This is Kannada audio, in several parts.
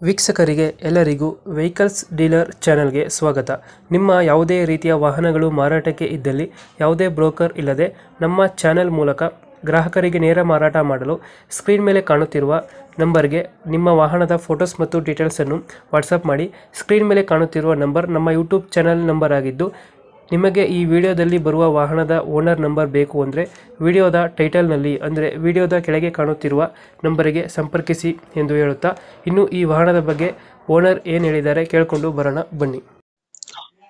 ವೀಕ್ಷಕರಿಗೆ ಎಲ್ಲರಿಗೂ ವೆಹಿಕಲ್ಸ್ ಡೀಲರ್ ಚಾನೆಲ್ಗೆ ಸ್ವಾಗತ. ನಿಮ್ಮ ಯಾವುದೇ ರೀತಿಯ ವಾಹನಗಳು ಮಾರಾಟಕ್ಕೆ ಇದ್ದಲ್ಲಿ ಯಾವುದೇ ಬ್ರೋಕರ್ ಇಲ್ಲದೆ ನಮ್ಮ ಚಾನೆಲ್ ಮೂಲಕ ಗ್ರಾಹಕರಿಗೆ ನೇರ ಮಾರಾಟ ಮಾಡಲು ಸ್ಕ್ರೀನ್ ಮೇಲೆ ಕಾಣುತ್ತಿರುವ ನಂಬರ್ಗೆ ನಿಮ್ಮ ವಾಹನದ ಫೋಟೋಸ್ ಮತ್ತು ಡೀಟೇಲ್ಸನ್ನು ವಾಟ್ಸಪ್ ಮಾಡಿ. ಸ್ಕ್ರೀನ್ ಮೇಲೆ ಕಾಣುತ್ತಿರುವ ನಂಬರ್ ನಮ್ಮ ಯೂಟ್ಯೂಬ್ ಚಾನೆಲ್ ನಂಬರ್ ಆಗಿದ್ದು, ನಿಮಗೆ ಈ ವಿಡಿಯೋದಲ್ಲಿ ಬರುವ ವಾಹನದ ಓನರ್ ನಂಬರ್ ಬೇಕು ಅಂದರೆ ವಿಡಿಯೋದ ಟೈಟಲ್ನಲ್ಲಿ ಅಂದರೆ ವಿಡಿಯೋದ ಕೆಳಗೆ ಕಾಣುತ್ತಿರುವ ನಂಬರಿಗೆ ಸಂಪರ್ಕಿಸಿ ಎಂದು ಹೇಳುತ್ತಾ, ಇನ್ನು ಈ ವಾಹನದ ಬಗ್ಗೆ ಓನರ್ ಏನು ಹೇಳಿದ್ದಾರೆ ಕೇಳಿಕೊಂಡು ಬರೋಣ ಬನ್ನಿ.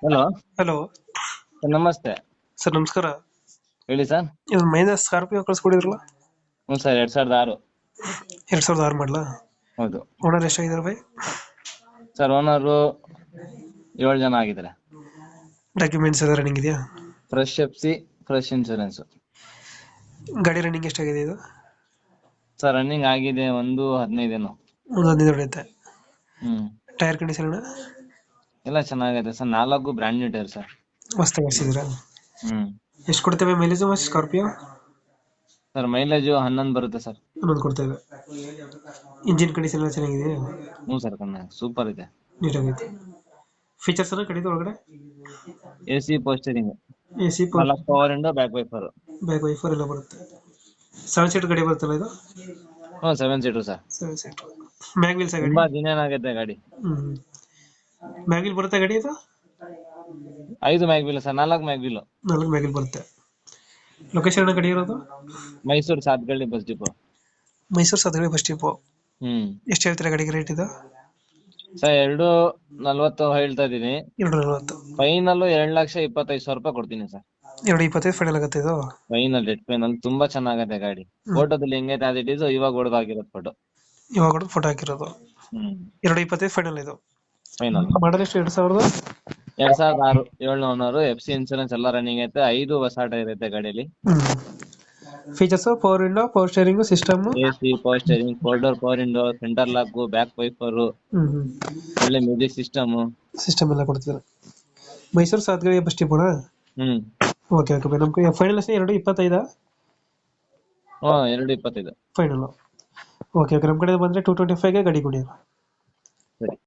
ಹಲೋ ಹಲೋ ನಮಸ್ತೆ ಸರ್, ನಮಸ್ಕಾರ. ಹೇಳಿ ಸರ್. ಇದು ಮಹೇಂದ್ರ ಸ್ಕಾರ್ಪಿಯೋ ಕಳಿಸ್ಕೊಡಿದ್ರಲ್ಲ, ಹ್ಞೂ ಸರ್, 2006. 2006 ಮಾಡಲ. ಹೌದು ಓನರ್ ಎಷ್ಟಾಗಿದ್ದಾರೆ ಬೈ? ಸರ್, ಓನರು 7 ಜನ ಆಗಿದ್ದಾರೆ. ಡಾಕ್ಯುಮೆಂಟ್ಸ್ ಎಲ್ಲ ರನ್ನಿಂಗ್ ಇದೆಯಾ? Fresh FC, fresh insurance. ಗಾಡಿ ರನ್ನಿಂಗ್ ಎಷ್ಟಾಗಿದೆ ಇದು? ಸರ್, ರನ್ನಿಂಗ್ ಆಗಿದೆ 1.15 ಏನೋ. ಒಂದು 15 ಹೊಡೆಯುತ್ತೆ. ಹ್ಮ್ ಟೈರ್ ಕಂಡೀಷನ್ ಎಲ್ಲ ಚೆನ್ನಾಗೈತೆ sir. 4 brand new tyre sir. ಹೊಸ್ತಾಗಿ ಮಾಡಿಸಿದ್ದೀರಾ? ಹ್ಮ್ ಎಷ್ಟು ಕೊಡ್ತೇವೆ ಮೈಲೇಜ್ ಸ್ಕಾರ್ಪಿಯೋ? ಸರ್, ಮೈಲೇಜ್ 11 ಬರುತ್ತೆ ಸರ್. 11 ಕೊಡ್ತೇವೆ. ಇಂಜಿನ್ ಕಂಡೀಷನ್ ಎಲ್ಲ ಚೆನ್ನಾಗಿದೆ? ಹ್ಞೂ ಸರ್, ಸೂಪರ್ ಇದೆ. ನೀಟಾಗೈತೆ. ಫೀಚರ್ಸ್ ಎಲ್ಲ ಕಡಿದು ಒಳಗಡೆ AC ಪೋಸ್ಟರಿಂಗ್, AC 4 power window, back wiper. Back wiper ಎಲ್ಲ ಬರುತ್ತೆ. 7 ಸೀಟರ್ ಗಾಡಿ ಬರುತ್ತಲ್ಲ ಇದು? ಹ್ಞೂ 7 seater sir. 7 seater. Mag wheels ಗಾಡಿ? ತುಂಬಾ ದಿನ ಆಗೈತೆ ಗಾಡಿ. ಮ್ಯಾಗ್ ವೀಲ್ ಬರುತ್ತೆ ಗಾಡಿ ಇದು? 5 mag wheel sir, 4 mag wheel. 4 mag wheel ಬರುತ್ತೆ. ಲೊಕೇಶನ್ ಗಾಡಿ ಇರೋದು? Mysore Sathagalli bus depot. Mysore Sathagalli bus depot. ಹ್ಮ್ ಎಷ್ಟು ಹೇಳ್ತೀರಾ ಗಾಡಿಗೆ ರೇಟ್ ಇದು? ಸರ್, 2.40 ಹೇಳ್ತಾ ಇದೀನಿ. 240. ಫೈನಲ್ 2,25,000 ರೂಪಾಯಿ ಕೊಡ್ತೀನಿ ಸರ್. 225 ಫೈನಲ್ ಆಗುತ್ತೆ ಇದು? Final dead final. ತುಂಬಾ ಚೆನ್ನಾಗತ್ತೆ ಗಾಡಿ. ಫೋಟೋದಲ್ಲಿ ಹೆಂಗೈತೆ ಅದ್ ಇಟ್ ಈಸ್, ಇವಾಗ ಹೊಡೆದಾಗಿರೋದು ಫೋಟೋ. ಇವಾಗ ಫೋಟೋ ಹಾಕಿರೋದು. 225 ಫೈನಲ್ ಇದು? ಫೈನಲ್. ಮಾಡಲ್ ಎಷ್ಟು? 2000? 2006 7 ಓನರ್. FC ಇನ್ಸೂರೆನ್ಸ್ ಎಲ್ಲ ರನ್ನಿಂಗ್ ಐತೆ. 5 ಹೊಸ ಟೈರ್ ಐತೆ ಗಾಡಿಯಲ್ಲಿ. Features: power window, power steering system, AC, power steering, 4 door power window, centre lock, back wiper, ಒಳ್ಳೆ ಮ್ಯೂಸಿಕ್ ಸಿಸ್ಟಮ್ ಎಲ್ಲ ಕೊಡ್ತೀರಾ? ಮೈಸೂರು ಸಾತ್ಗಳಿ ಬಸ್ ಡಿಪೋನಾ? Okay okay. ನಮ್ಗೆ ಫೈನಲ್ ಅಷ್ಟೇ 225? 2.25 ಫೈನಲ್. Okay okay. ನಮ್ಮ ಕಡೆ ಬಂದರೆ 225ಗೆ ಗಾಡಿ ಕೊಡಿ. ಸರಿ.